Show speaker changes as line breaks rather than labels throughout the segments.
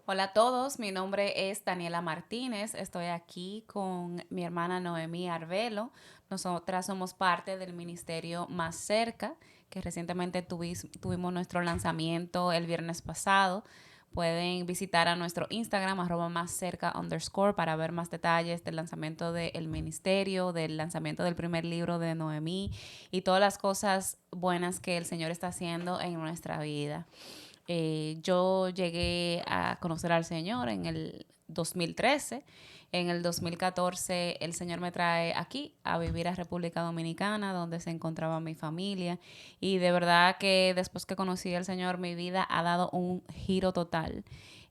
Hola a todos, mi nombre es Daniela Martínez, estoy aquí con mi hermana Noemí Arbelo. Nosotras somos parte del ministerio Más Cerca, que recientemente tuvimos nuestro lanzamiento el viernes pasado. Pueden visitar a nuestro Instagram, @máscerca_, para ver más detalles del lanzamiento del ministerio, del lanzamiento del primer libro de Noemí y todas las cosas buenas que el Señor está haciendo en nuestra vida. Yo llegué a conocer al Señor en el 2013. En el 2014 el Señor me trae aquí a vivir a República Dominicana, donde se encontraba mi familia. Y de verdad que después que conocí al Señor, mi vida ha dado un giro total.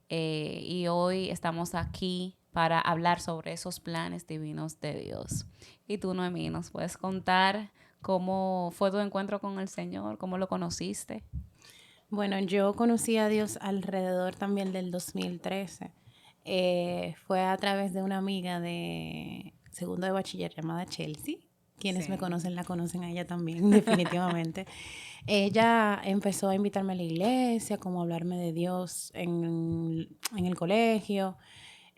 Y hoy estamos aquí para hablar sobre esos planes divinos de Dios. Y tú, Noemí, ¿nos puedes contar cómo fue tu encuentro con el Señor? ¿Cómo lo conociste?
Bueno, yo conocí a Dios alrededor también del 2013. Fue a través de una amiga de segundo de bachiller llamada Chelsea. Quienes me
Sí.
conocen la conocen a ella también, definitivamente. Ella empezó a invitarme a la iglesia, como a hablarme de Dios en el colegio.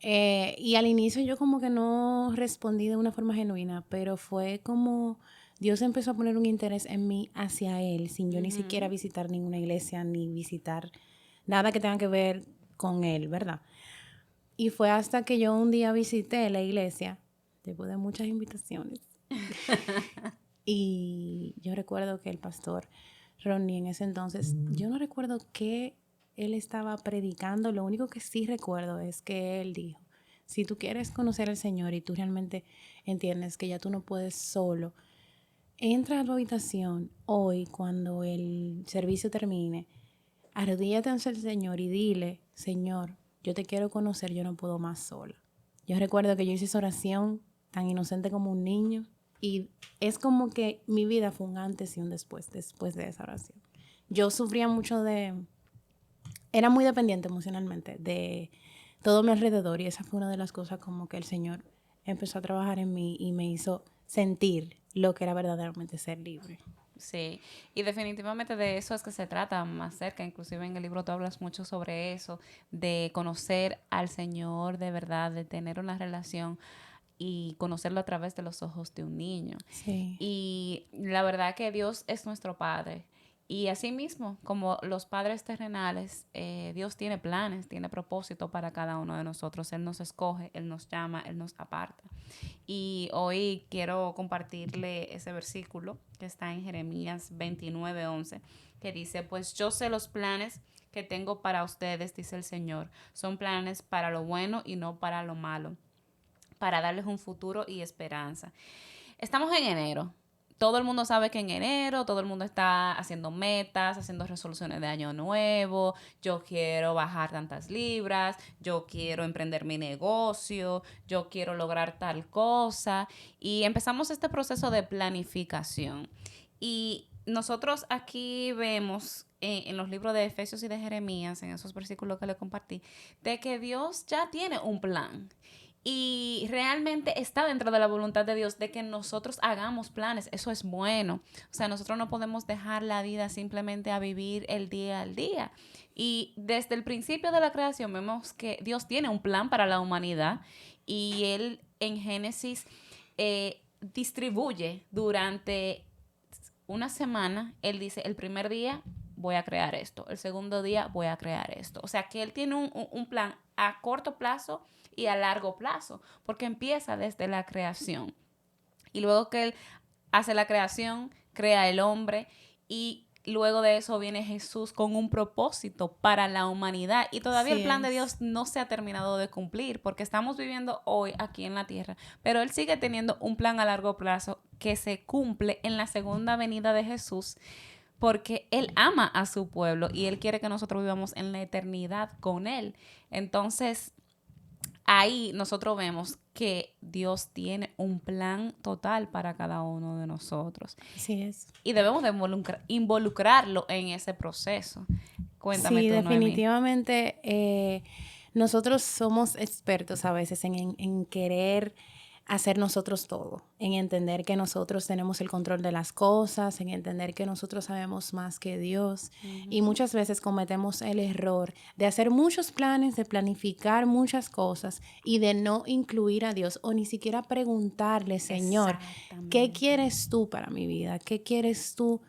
Y al inicio yo como que no respondí de una forma genuina, pero fue como Dios empezó a poner un interés en mí hacia Él, sin yo ni siquiera
Ujú.
visitar ninguna iglesia ni visitar nada que tenga que ver con Él, ¿verdad? Y fue hasta que yo un día visité la iglesia, después de muchas invitaciones, y yo recuerdo que el pastor Ronnie en ese entonces, yo no recuerdo qué él estaba predicando, lo único que sí recuerdo es que él dijo, si tú quieres conocer al Señor y tú realmente entiendes que ya tú no puedes solo, entra a tu habitación hoy cuando el servicio termine, arrodíllate ante el Señor y dile, Señor, yo te quiero conocer, yo no puedo más sola. Yo recuerdo que yo hice esa oración tan inocente como un niño y es como que mi vida fue un antes y un después de esa oración. Yo sufría mucho era muy dependiente emocionalmente de todo mi alrededor y esa fue una de las cosas como que el Señor empezó a trabajar en mí y me hizo sentir lo que era verdaderamente ser libre.
Sí, y definitivamente de eso es que se trata más cerca. Inclusive en el libro tú hablas mucho sobre eso, de conocer al Señor de verdad, de tener una relación y conocerlo a través de los ojos de un niño.
Sí,
Y la verdad que Dios es nuestro Padre. Y asimismo, como los padres terrenales, Dios tiene planes, tiene propósito para cada uno de nosotros. Él nos escoge, Él nos llama, Él nos aparta. Y hoy quiero compartirle ese versículo que está en Jeremías 29:11, que dice, pues yo sé los planes que tengo para ustedes, dice el Señor. Son planes para lo bueno y no para lo malo, para darles un futuro y esperanza. Estamos en enero. Todo el mundo sabe que en enero todo el mundo está haciendo metas, haciendo resoluciones de año nuevo. Yo quiero bajar tantas libras, yo quiero emprender mi negocio, yo quiero lograr tal cosa. Y empezamos este proceso de planificación. Y nosotros aquí vemos en los libros de Efesios y de Jeremías, en esos versículos que le compartí, de que Dios ya tiene un plan. Y realmente está dentro de la voluntad de Dios de que nosotros hagamos planes. Eso es bueno. O sea, nosotros no podemos dejar la vida simplemente a vivir el día al día. Y desde el principio de la creación vemos que Dios tiene un plan para la humanidad y Él en Génesis distribuye durante una semana. Él dice, el primer día voy a crear esto, el segundo día voy a crear esto. O sea que Él tiene un plan a corto plazo y a largo plazo, porque empieza desde la creación. Y luego que Él hace la creación, crea el hombre y luego de eso viene Jesús con un propósito para la humanidad. Y todavía el
así
plan de
es.
Dios no se ha terminado de cumplir porque estamos viviendo hoy aquí en la tierra, pero Él sigue teniendo un plan a largo plazo que se cumple en la segunda venida de Jesús porque Él ama a su pueblo y Él quiere que nosotros vivamos en la eternidad con Él. Entonces, ahí nosotros vemos que Dios tiene un plan total para cada uno de nosotros
Así es.
y debemos de involucrarlo en ese proceso. Cuéntame
Sí,
tú, Noemi.
definitivamente nosotros somos expertos a veces en querer hacer nosotros todo, en entender que nosotros tenemos el control de las cosas, en entender que nosotros sabemos más que Dios. Y muchas veces cometemos el error de hacer muchos planes, de planificar muchas cosas y de no incluir a Dios o ni siquiera preguntarle, Señor, ¿qué quieres tú para mi vida? ¿Qué quieres tú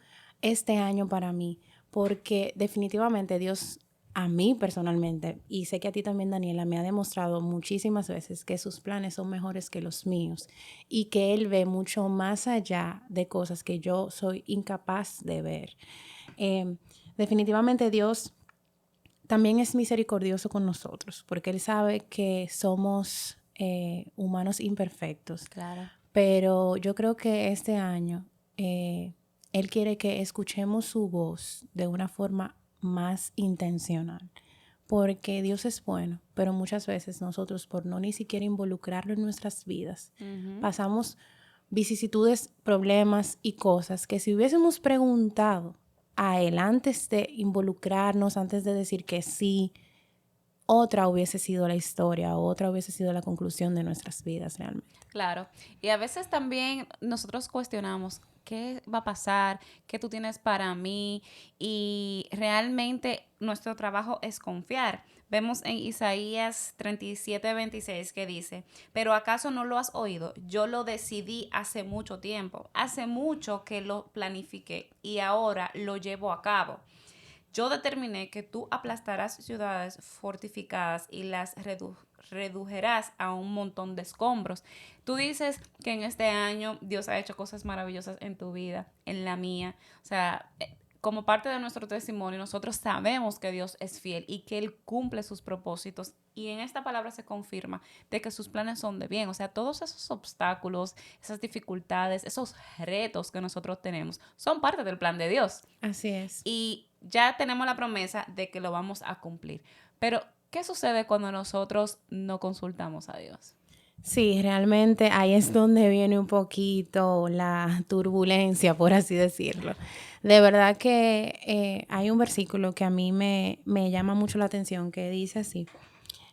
este año para mí? Porque definitivamente Dios, a mí personalmente, y sé que a ti también, Daniela, me ha demostrado muchísimas veces que sus planes son mejores que los míos y que Él ve mucho más allá de cosas que yo soy incapaz de ver. Definitivamente Dios también es misericordioso con nosotros, porque Él sabe que somos humanos imperfectos.
Claro.
Pero yo creo que este año Él quiere que escuchemos su voz de una forma más intencional, porque Dios es bueno, pero muchas veces nosotros, por no ni siquiera involucrarlo en nuestras vidas, pasamos vicisitudes, problemas y cosas que si hubiésemos preguntado a Él antes de involucrarnos, antes de decir que sí, otra hubiese sido la historia, otra hubiese sido la conclusión de nuestras vidas realmente.
Claro, y a veces también nosotros cuestionamos qué va a pasar, qué tú tienes para mí, y realmente nuestro trabajo es confiar. Vemos en Isaías 37:26 que dice, pero ¿acaso no lo has oído? Yo lo decidí hace mucho tiempo, hace mucho que lo planifiqué y ahora lo llevo a cabo. Yo determiné que tú aplastarás ciudades fortificadas y las redujerás a un montón de escombros. Tú dices que en este año Dios ha hecho cosas maravillosas en tu vida, en la mía. O sea, como parte de nuestro testimonio, nosotros sabemos que Dios es fiel y que Él cumple sus propósitos. Y en esta palabra se confirma de que sus planes son de bien. O sea, todos esos obstáculos, esas dificultades, esos retos que nosotros tenemos son parte del plan de Dios.
Así es.
Y ya tenemos la promesa de que lo vamos a cumplir. Pero, ¿qué sucede cuando nosotros no consultamos a Dios?
Sí, realmente ahí es donde viene un poquito la turbulencia, por así decirlo. De verdad que hay un versículo que a mí me llama mucho la atención que dice así.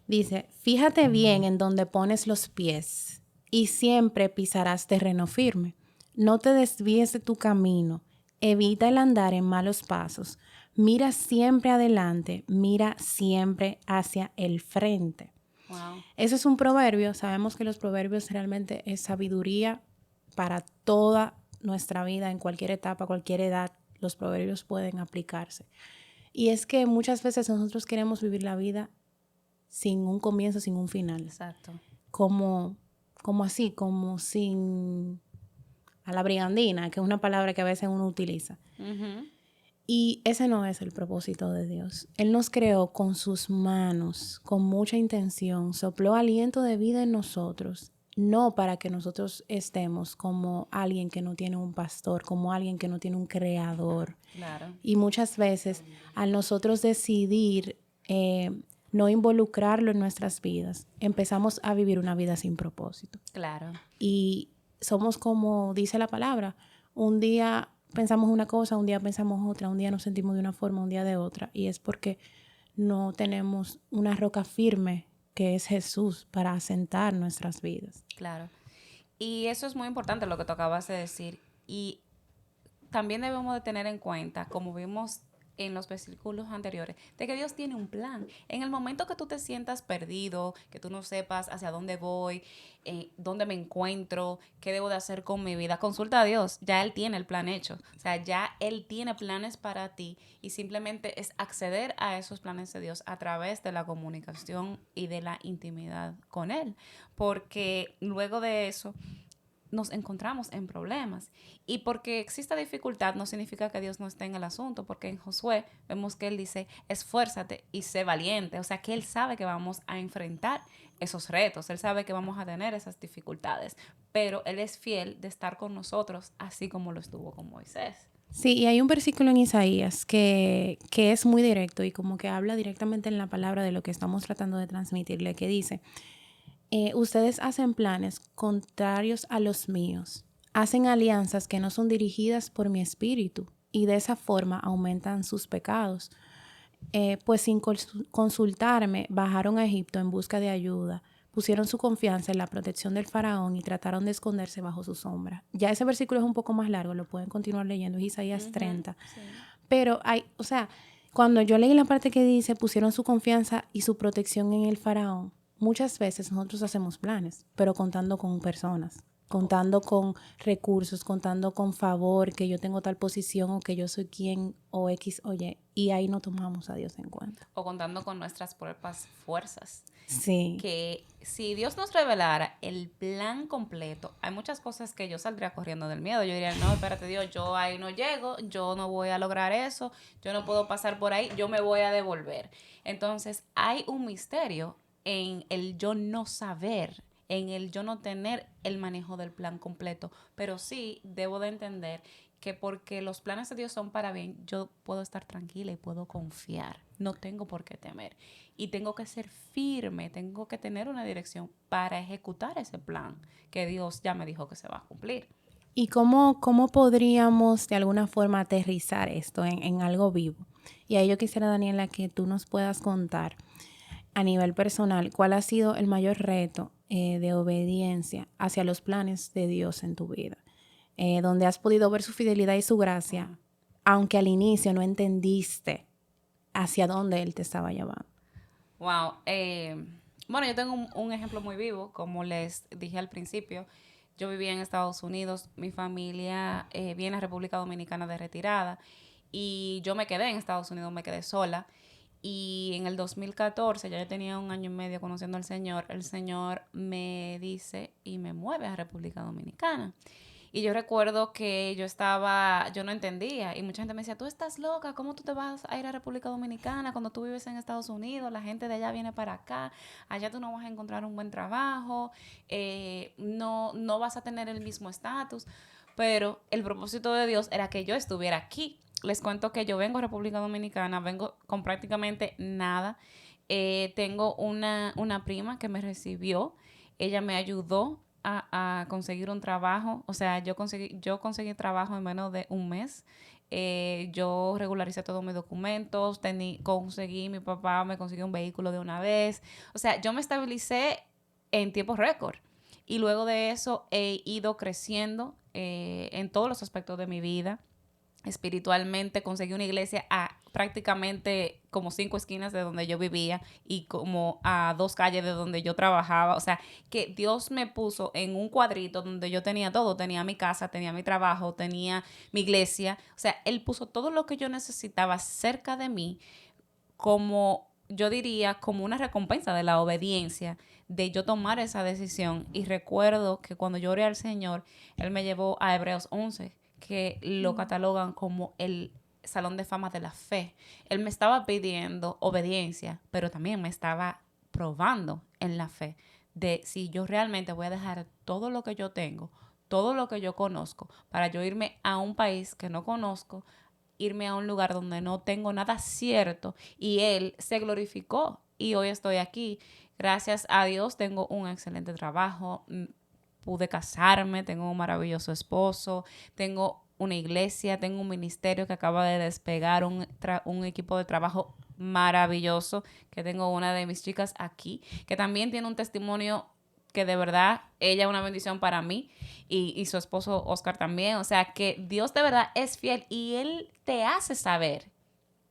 Dice, fíjate bien en donde pones los pies y siempre pisarás terreno firme. No te desvíes de tu camino. Evita el andar en malos pasos. Mira siempre adelante. Mira siempre hacia el frente.
Wow.
Eso es un proverbio. Sabemos que los proverbios realmente es sabiduría para toda nuestra vida, en cualquier etapa, cualquier edad. Los proverbios pueden aplicarse. Y es que muchas veces nosotros queremos vivir la vida sin un comienzo, sin un final.
Exacto.
Como así, como sin a la brigandina, que es una palabra que a veces uno utiliza. Y ese no es el propósito de Dios. Él nos creó con sus manos, con mucha intención, sopló aliento de vida en nosotros, no para que nosotros estemos como alguien que no tiene un pastor, como alguien que no tiene un creador.
Claro.
Y muchas veces, al nosotros decidir no involucrarlo en nuestras vidas, empezamos a vivir una vida sin propósito.
Claro.
Y somos como dice la palabra, un día pensamos una cosa, un día pensamos otra, un día nos sentimos de una forma, un día de otra, y es porque no tenemos una roca firme que es Jesús para asentar nuestras vidas.
Claro. Y eso es muy importante lo que tú acabas de decir. Y también debemos de tener en cuenta, como vimos en los versículos anteriores, de que Dios tiene un plan. En el momento que tú te sientas perdido, que tú no sepas hacia dónde voy, dónde me encuentro, qué debo de hacer con mi vida, consulta a Dios. Ya Él tiene el plan hecho. O sea, ya Él tiene planes para ti y simplemente es acceder a esos planes de Dios a través de la comunicación y de la intimidad con Él. Porque luego de eso nos encontramos en problemas. Y porque exista dificultad no significa que Dios no esté en el asunto, porque en Josué vemos que Él dice, esfuérzate y sé valiente. O sea, que Él sabe que vamos a enfrentar esos retos, Él sabe que vamos a tener esas dificultades, pero Él es fiel de estar con nosotros, así como lo estuvo con Moisés.
Sí, y hay un versículo en Isaías que es muy directo y como que habla directamente en la palabra de lo que estamos tratando de transmitirle, que dice, ustedes hacen planes contrarios a los míos, hacen alianzas que no son dirigidas por mi espíritu y de esa forma aumentan sus pecados. Pues sin consultarme bajaron a Egipto en busca de ayuda, pusieron su confianza en la protección del faraón y trataron de esconderse bajo su sombra. Ya ese versículo es un poco más largo, lo pueden continuar leyendo, es Isaías 30.
Sí.
Pero cuando yo leí la parte que dice pusieron su confianza y su protección en el faraón, muchas veces nosotros hacemos planes, pero contando con personas, contando con recursos, contando con favor, que yo tengo tal posición o que yo soy quien o X o Y, y ahí no tomamos a Dios en cuenta.
O contando con nuestras propias fuerzas.
Sí.
Que si Dios nos revelara el plan completo, hay muchas cosas que yo saldría corriendo del miedo. Yo diría, no, espérate Dios, yo ahí no llego, yo no voy a lograr eso, yo no puedo pasar por ahí, yo me voy a devolver. Entonces hay un misterio en el yo no saber, en el yo no tener el manejo del plan completo, pero sí debo de entender que porque los planes de Dios son para bien, yo puedo estar tranquila y puedo confiar. No tengo por qué temer. Y tengo que ser firme, tengo que tener una dirección para ejecutar ese plan que Dios ya me dijo que se va a cumplir.
¿Y cómo podríamos de alguna forma aterrizar esto en algo vivo? Y ahí yo quisiera, Daniela, que tú nos puedas contar a nivel personal cuál ha sido el mayor reto de obediencia hacia los planes de Dios en tu vida. Donde has podido ver su fidelidad y su gracia, aunque al inicio no entendiste hacia dónde Él te estaba llevando.
Wow. Bueno, yo tengo un ejemplo muy vivo, como les dije al principio. Yo vivía en Estados Unidos, mi familia viene a República Dominicana de retirada y yo me quedé en Estados Unidos, me quedé sola. Y en el 2014, ya yo tenía 1 año y medio conociendo al Señor, el Señor me dice y me mueve a República Dominicana. Y yo recuerdo que yo no entendía y mucha gente me decía, tú estás loca, ¿cómo tú te vas a ir a República Dominicana cuando tú vives en Estados Unidos? La gente de allá viene para acá, allá tú no vas a encontrar un buen trabajo, no vas a tener el mismo estatus. Pero el propósito de Dios era que yo estuviera aquí. Les cuento que yo vengo a República Dominicana, vengo con prácticamente nada. Tengo una prima que me recibió, ella me ayudó a conseguir un trabajo. O sea, yo conseguí trabajo en menos de un mes. Yo regularicé todos mis documentos, conseguí, mi papá me consiguió un vehículo de una vez. O sea, yo me estabilicé en tiempo récord. Y luego de eso he ido creciendo en todos los aspectos de mi vida. Espiritualmente conseguí una iglesia a prácticamente como 5 esquinas de donde yo vivía y como a 2 calles de donde yo trabajaba. O sea, que Dios me puso en un cuadrito donde yo tenía todo. Tenía mi casa, tenía mi trabajo, tenía mi iglesia. O sea, Él puso todo lo que yo necesitaba cerca de mí, como yo diría, como una recompensa de la obediencia, de yo tomar esa decisión. Y recuerdo que cuando yo oré al Señor, Él me llevó a Hebreos 11, que lo catalogan como el salón de fama de la fe. Él me estaba pidiendo obediencia, pero también me estaba probando en la fe de si yo realmente voy a dejar todo lo que yo tengo, todo lo que yo conozco, para yo irme a un país que no conozco, irme a un lugar donde no tengo nada cierto. Y Él se glorificó y hoy estoy aquí. Gracias a Dios tengo un excelente trabajo, pude casarme, tengo un maravilloso esposo, tengo una iglesia, tengo un ministerio que acaba de despegar, un equipo de trabajo maravilloso, que tengo una de mis chicas aquí, que también tiene un testimonio que de verdad ella es una bendición para mí y su esposo Oscar también. O sea, que Dios de verdad es fiel y Él te hace saber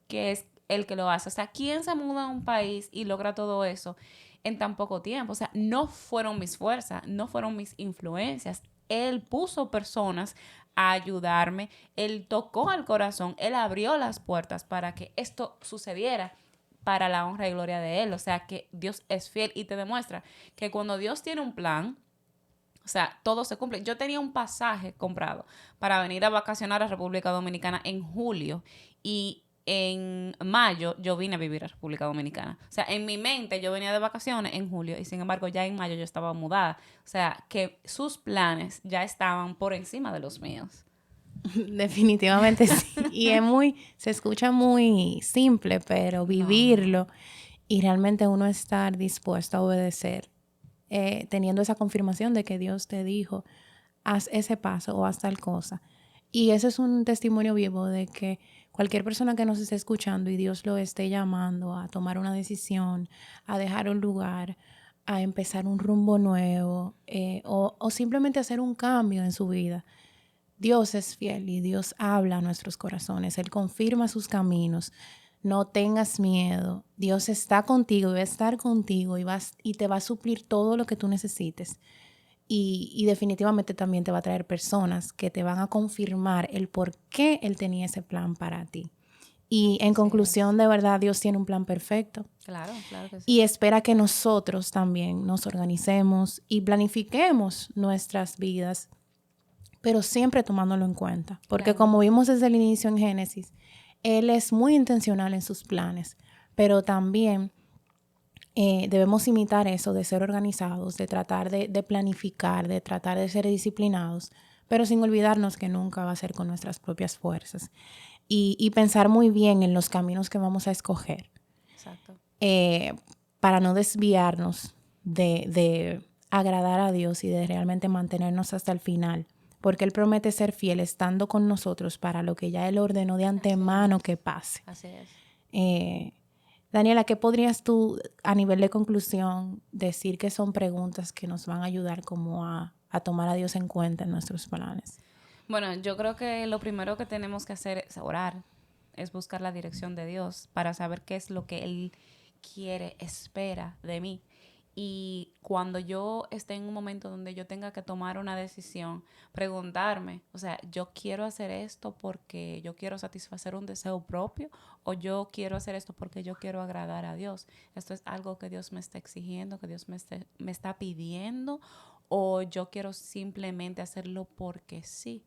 que es el que lo hace. O sea, ¿quién se muda a un país y logra todo eso en tan poco tiempo? O sea, no fueron mis fuerzas, no fueron mis influencias. Él puso personas a ayudarme, Él tocó al corazón, Él abrió las puertas para que esto sucediera para la honra y gloria de Él. O sea, que Dios es fiel y te demuestra que cuando Dios tiene un plan, o sea, todo se cumple. Yo tenía un pasaje comprado para venir a vacacionar a República Dominicana en julio y en mayo yo vine a vivir a República Dominicana. O sea, en mi mente yo venía de vacaciones en julio y sin embargo ya en mayo yo estaba mudada. O sea, que sus planes ya estaban por encima de los míos.
Definitivamente sí. Y se escucha muy simple, pero vivirlo y realmente uno estar dispuesto a obedecer, teniendo esa confirmación de que Dios te dijo, haz ese paso o haz tal cosa. Y ese es un testimonio vivo de que cualquier persona que nos esté escuchando y Dios lo esté llamando a tomar una decisión, a dejar un lugar, a empezar un rumbo nuevo o simplemente hacer un cambio en su vida. Dios es fiel y Dios habla a nuestros corazones. Él confirma sus caminos. No tengas miedo. Dios está contigo y va a estar contigo y te va a suplir todo lo que tú necesites. Y definitivamente también te va a traer personas que te van a confirmar el por qué Él tenía ese plan para ti. Y en conclusión, de verdad, Dios tiene un plan perfecto.
Claro, claro que sí.
Y espera que nosotros también nos organicemos y planifiquemos nuestras vidas, pero siempre tomándolo en cuenta. Porque
Claro.
como vimos desde el inicio en Génesis, Él es muy intencional en sus planes, pero también debemos imitar eso de ser organizados, de tratar de planificar, de tratar de ser disciplinados, pero sin olvidarnos que nunca va a ser con nuestras propias fuerzas. Y pensar muy bien en los caminos que vamos a escoger.
Exacto.
Para no desviarnos de agradar a Dios y de realmente mantenernos hasta el final. Porque Él promete ser fiel estando con nosotros para lo que ya Él ordenó de antemano que pase.
Así es.
Daniela, ¿qué podrías tú a nivel de conclusión decir que son preguntas que nos van a ayudar como a tomar a Dios en cuenta en nuestros planes?
Bueno, yo creo que lo primero que tenemos que hacer es orar, es buscar la dirección de Dios para saber qué es lo que Él quiere, espera de mí. Y cuando yo esté en un momento donde yo tenga que tomar una decisión, preguntarme, o sea, yo quiero hacer esto porque yo quiero satisfacer un deseo propio o yo quiero hacer esto porque yo quiero agradar a Dios. Esto es algo que Dios me está exigiendo, que Dios me está pidiendo o yo quiero simplemente hacerlo porque sí.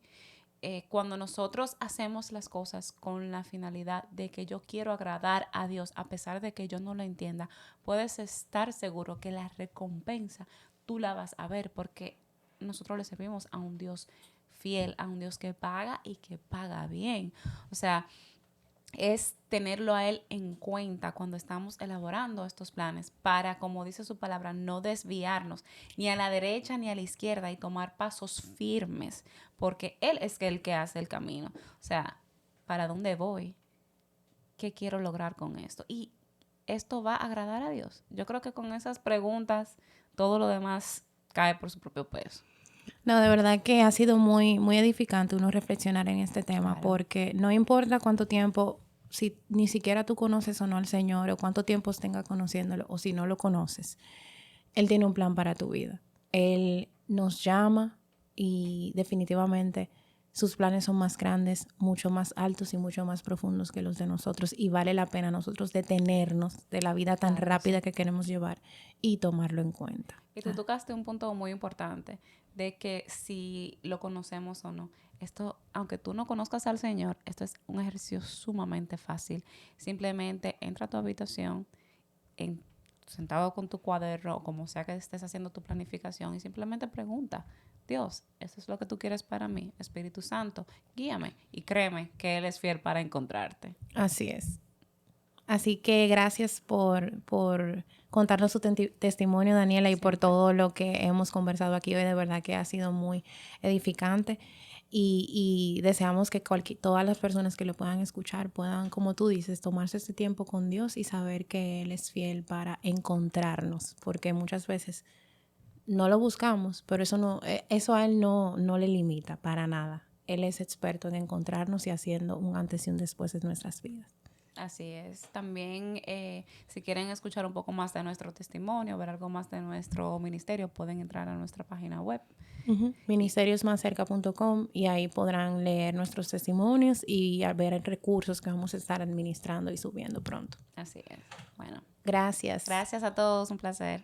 Cuando nosotros hacemos las cosas con la finalidad de que yo quiero agradar a Dios, a pesar de que yo no lo entienda, puedes estar seguro que la recompensa tú la vas a ver porque nosotros le servimos a un Dios fiel, a un Dios que paga y que paga bien. O sea, es tenerlo a Él en cuenta cuando estamos elaborando estos planes para, como dice su palabra, no desviarnos ni a la derecha ni a la izquierda y tomar pasos firmes, porque Él es el que hace el camino. O sea, ¿para dónde voy? ¿Qué quiero lograr con esto? Y esto va a agradar a Dios. Yo creo que con esas preguntas todo lo demás cae por su propio peso.
No, de verdad que ha sido muy, muy edificante uno reflexionar en este tema,
Claro.
porque no importa cuánto tiempo, si ni siquiera tú conoces o no al Señor, o cuánto tiempo tengas conociéndolo, o si no lo conoces, Él tiene un plan para tu vida. Él nos llama y definitivamente sus planes son más grandes, mucho más altos y mucho más profundos que los de nosotros, y vale la pena nosotros detenernos de la vida tan
Claro que
rápida
sí.
que queremos llevar y tomarlo en cuenta.
Y tú tocaste un punto muy importante de que si lo conocemos o no. Esto, aunque tú no conozcas al Señor, esto es un ejercicio sumamente fácil. Simplemente entra a tu habitación, sentado con tu cuaderno o como sea que estés haciendo tu planificación y simplemente pregunta, Dios, ¿esto es lo que tú quieres para mí? Espíritu Santo, guíame y créeme que Él es fiel para encontrarte.
Así es. Así que gracias por contarnos su testimonio, Daniela, y por todo lo que hemos conversado aquí hoy. De verdad que ha sido muy edificante y deseamos que todas las personas que lo puedan escuchar puedan, como tú dices, tomarse este tiempo con Dios y saber que Él es fiel para encontrarnos, porque muchas veces no lo buscamos, pero eso a Él no le limita para nada. Él es experto en encontrarnos y haciendo un antes y un después en nuestras vidas.
Así es. También, si quieren escuchar un poco más de nuestro testimonio, ver algo más de nuestro ministerio, pueden entrar a nuestra página web.
Ministeriosmascerca.com y ahí podrán leer nuestros testimonios y ver recursos que vamos a estar administrando y subiendo pronto.
Así es. Bueno.
Gracias.
Gracias a todos. Un placer.